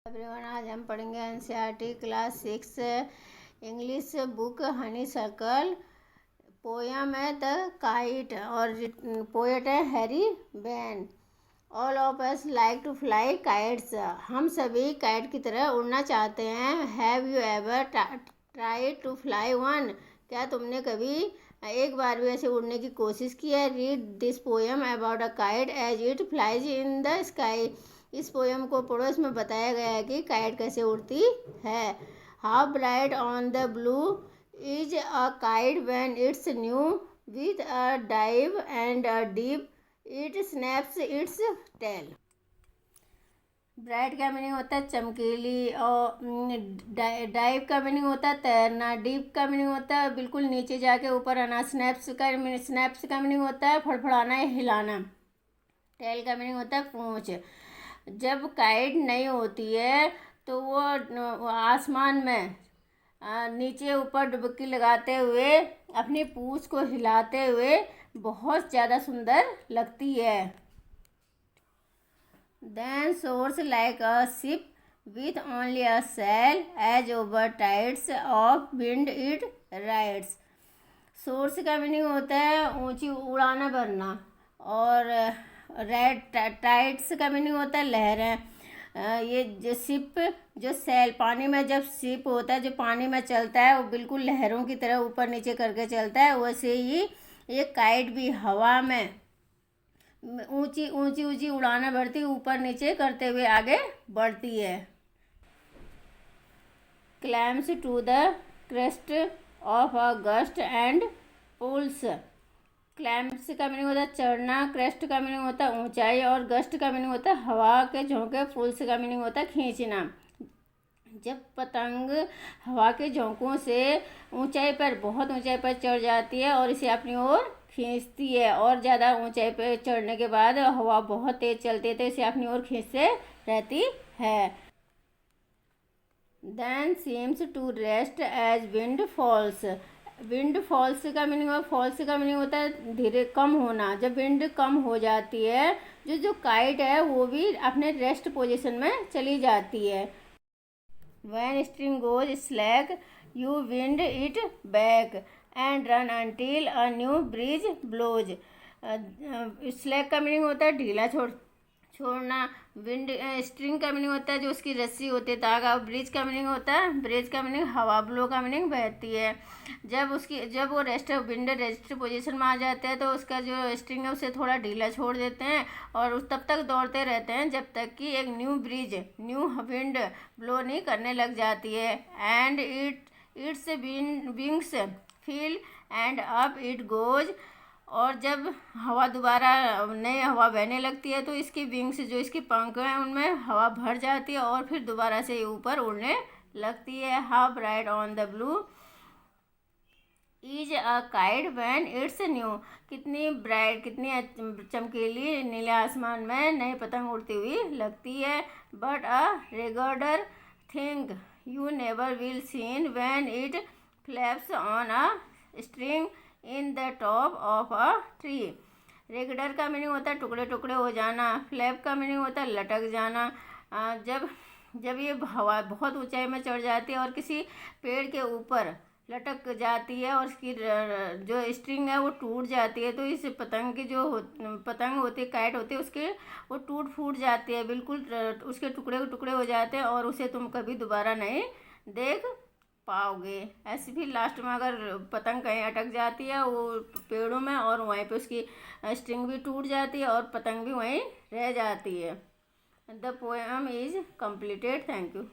Everyone, आज हम पढ़ेंगे NCERT class 6 English book honeysuckle. Poem है द काइट और पोएट है Harry Behn. All of us like to fly kites. हम सभी काइट की तरह उड़ना चाहते हैं। Have you ever try to fly one? क्या तुमने कभी एक बार भी ऐसे उड़ने की कोशिश की है? Read this poem about a kite as it flies in the sky. इस पोएम को पढ़ो, इसमें बताया गया है कि काइट कैसे उड़ती है। How bright on the blue is a kite when it's new with a dive and a dip it snaps its tail. Bright का मीनिंग होता है चमकीली, और डाइव का मीनिंग होता है तैरना, डीप का मीनिंग होता है बिल्कुल नीचे जाके ऊपर आना, स्नैप्स का मीनिंग होता है फड़फड़ाना या हिलाना, टेल का मीनिंग होता है पूंछ। जब काइट नहीं होती है तो वो आसमान में नीचे ऊपर डुबकी लगाते हुए अपनी पूंछ को हिलाते हुए बहुत ज़्यादा सुंदर लगती है। Then soars like a ship with only a sail, as over tides of wind it rides. Source का मीनिंग होता है ऊंची उड़ाना भरना, और रेड टाइड्स का मीनिंग होता है लहरें। ये जो शिप जो सैल पानी में जब शिप होता है जो पानी में चलता है वो बिल्कुल लहरों की तरह ऊपर नीचे करके चलता है, वैसे ही ये काइट भी हवा में ऊंची ऊंची ऊंची उड़ाना भरती ऊपर नीचे करते हुए आगे बढ़ती है। Climbs to the crest of a gust and pulls. Climbs का मीनिंग होता है चढ़ना, क्रेस्ट का मीनिंग होता है ऊंचाई, और गस्ट का मीनिंग होता है हवा के झोंके, पुल्स का मीनिंग होता है खींचना। जब पतंग हवा के झोंकों से ऊंचाई पर बहुत ऊंचाई पर चढ़ जाती है और इसे अपनी ओर खींचती है, और ज़्यादा ऊंचाई पर चढ़ने के बाद हवा बहुत तेज चलती है तो इसे अपनी ओर खींचते रहती है। Then seems to rest as wind falls. Wind falls का मीनिंग होता है धीरे कम होना। जब विंड कम हो जाती है जो काइट है वो भी अपने रेस्ट पोजीशन में चली जाती है। When string goes slack, you wind it back and run until a new breeze blows. Slack का मीनिंग होता है ढीला छोड़ना, विंड स्ट्रिंग का मीनिंग होता है जो उसकी रस्सी होती है धागा, ब्रिज का मीनिंग होता है ब्रिज का मीनिंग हवा, ब्लो का मीनिंग बहती है। जब वो विंड रेस्ट पोजीशन में आ जाते हैं तो उसका जो स्ट्रिंग है उसे थोड़ा ढीला छोड़ देते हैं और उस तब तक दौड़ते रहते हैं जब तक कि एक न्यू विंड ब्लो नहीं करने लग जाती है। And its wings feel and up it goes. और जब हवा दोबारा नई हवा बहने लगती है तो इसकी विंग्स जो इसकी पंख हैं उनमें हवा भर जाती है और फिर दोबारा से ऊपर उड़ने लगती है। How bright on the blue is a kite when it's new. कितनी ब्राइट, कितनी चमकीली नीले आसमान में नई पतंग उड़ती हुई लगती है। But a regular thing you never will seen when it flaps on a string in the top of a tree. Regular का मीनिंग होता है टुकड़े टुकड़े हो जाना, फ्लैप का मीनिंग होता है लटक जाना। जब ये हवा बहुत ऊंचाई में चढ़ जाती है और किसी पेड़ के ऊपर लटक जाती है और उसकी जो स्ट्रिंग है वो टूट जाती है तो इस पतंग की जो पतंग होती है, काइट होती है, उसके वो टूट फूट जाती है, बिल्कुल उसके टुकड़े टुकड़े हो जाते हैं और उसे तुम कभी दोबारा नहीं देख पाओगे। ऐसे भी लास्ट में अगर पतंग कहीं अटक जाती है वो पेड़ों में और वहीं पे उसकी स्ट्रिंग भी टूट जाती है और पतंग भी वहीं रह जाती है। The poem is completed. Thank you.